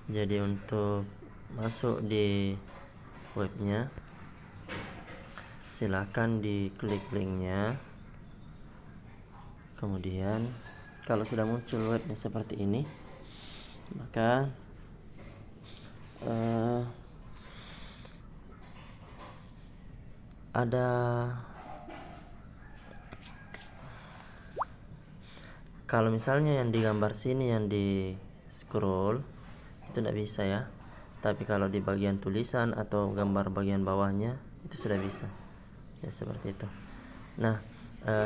Jadi untuk masuk di webnya, silakan diklik linknya. Kemudian kalau sudah muncul webnya seperti ini, maka ada kalau misalnya yang digambar sini yang di scroll itu tidak bisa ya, tapi kalau di bagian tulisan atau gambar bagian bawahnya itu sudah bisa ya, seperti itu. Nah,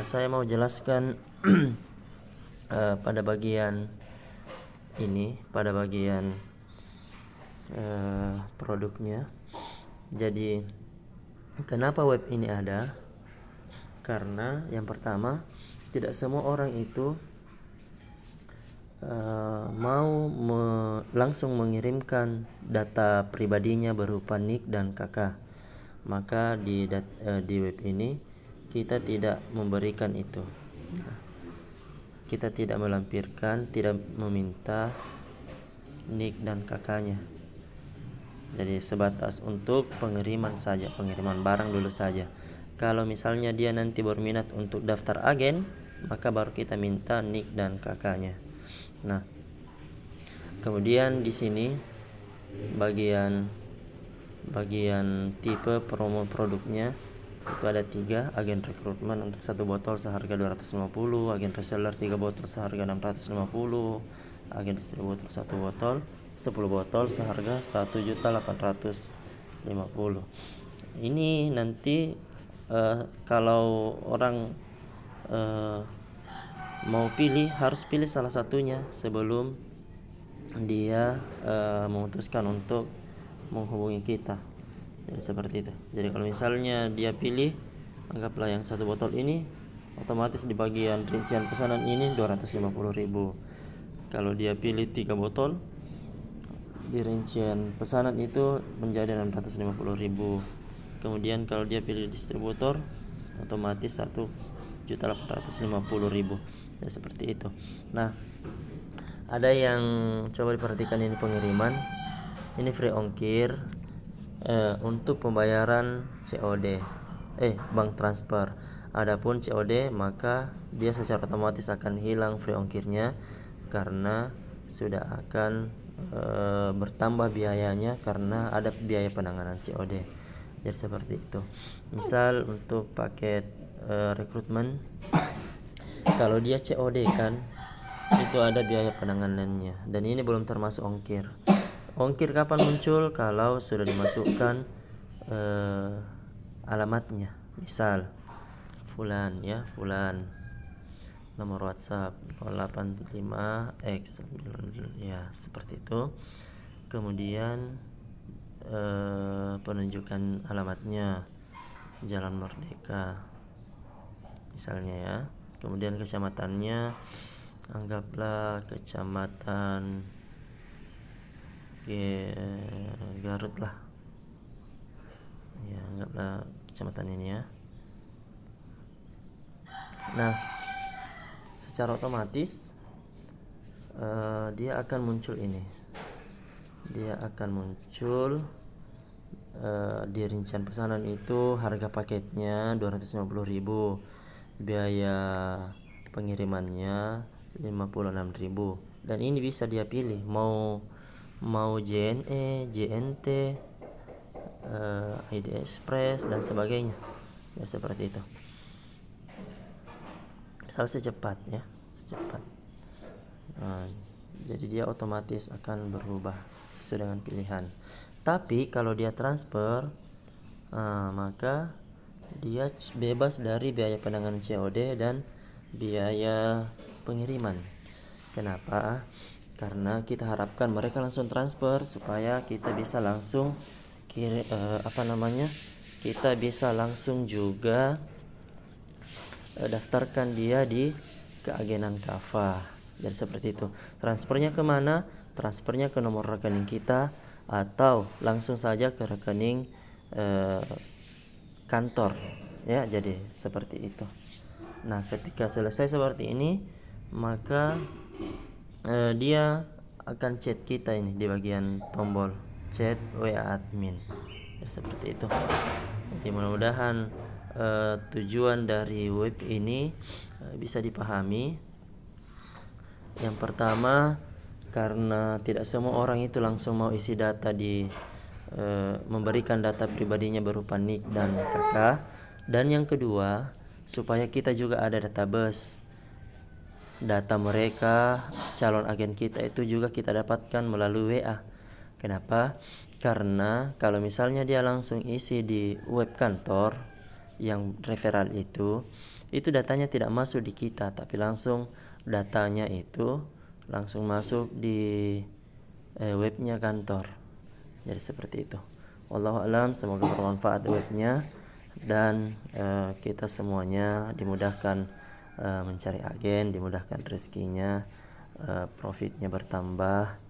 saya mau jelaskan pada bagian ini, pada bagian produknya. Jadi kenapa web ini ada? Karena yang pertama, tidak semua orang itu mau langsung mengirimkan data pribadinya berupa nick dan KK. Maka di web ini kita tidak memberikan itu. Kita tidak melampirkan, tidak meminta nick dan KK-nya. Jadi sebatas untuk pengiriman saja, pengiriman barang dulu saja. Kalau misalnya dia nanti berminat untuk daftar agen, maka baru kita minta nick dan KK-nya. Nah, kemudian di sini bagian tipe promo produknya itu ada 3. Agen rekrutmen untuk 1 botol seharga 250, agen reseller 3 botol seharga 650, agen distributor 1 botol 10 botol seharga 1.850. Ini nanti kalau orang mau pilih, harus pilih salah satunya sebelum dia memutuskan untuk menghubungi kita. Jadi seperti itu. Jadi kalau misalnya dia pilih, anggaplah yang 1 botol ini, otomatis di bagian rincian pesanan ini 250.000. Kalau dia pilih 3 botol, di rincian pesanan itu menjadi 650.000. Kemudian kalau dia pilih distributor, otomatis 1.850.000. Ya, seperti itu. Nah, ada yang coba diperhatikan, ini pengiriman, ini free ongkir untuk pembayaran COD, bank transfer. Adapun COD, maka dia secara otomatis akan hilang free ongkirnya karena sudah akan bertambah biayanya karena ada biaya penanganan COD. Jadi seperti itu. Misal untuk paket rekrutmen, kalau dia COD kan itu ada biaya penanganannya, dan ini belum termasuk ongkir. Ongkir kapan muncul? Kalau sudah dimasukkan alamatnya. Misal fulan ya, fulan, nomor WhatsApp 085x ya, seperti itu. Kemudian penunjukan alamatnya Jalan Merdeka misalnya ya. Kemudian kecamatannya, anggaplah kecamatan Garut lah ya, anggaplah kecamatan ini ya. Nah, secara otomatis dia akan muncul ini, dia akan muncul di rincian pesanan itu harga paketnya 250.000, biaya pengirimannya 56.000, dan ini bisa dia pilih mau JNE, JNT, ID Express dan sebagainya ya, seperti itu. Misal secepat. Jadi dia otomatis akan berubah sesuai dengan pilihan. Tapi kalau dia transfer, maka dia bebas dari biaya penanganan COD dan biaya pengiriman. Kenapa? Karena kita harapkan mereka langsung transfer supaya kita bisa langsung kita bisa langsung juga daftarkan dia di keagenan Kava. Jadi seperti itu. Transfernya kemana? Transfernya ke nomor rekening kita atau langsung saja ke rekening kantor ya. Jadi seperti itu. Nah, ketika selesai seperti ini, maka dia akan chat kita ini di bagian tombol chat WA admin. Jadi seperti itu. Jadi mudah-mudahan tujuan dari web ini bisa dipahami. Yang pertama, karena tidak semua orang itu langsung mau isi data di memberikan data pribadinya berupa nick dan KK. Dan yang kedua, supaya kita juga ada database data mereka, calon agen kita itu juga kita dapatkan melalui WA. Kenapa? Karena kalau misalnya dia langsung isi di web kantor yang referral itu datanya tidak masuk di kita, tapi langsung datanya itu langsung masuk di webnya kantor. Jadi seperti itu. Wallahu alam, semoga bermanfaat webnya dan kita semuanya dimudahkan mencari agen, dimudahkan rezekinya, profitnya bertambah,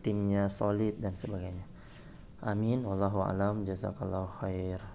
timnya solid dan sebagainya. Amin. Wallahu alam. Jazakallahu khair.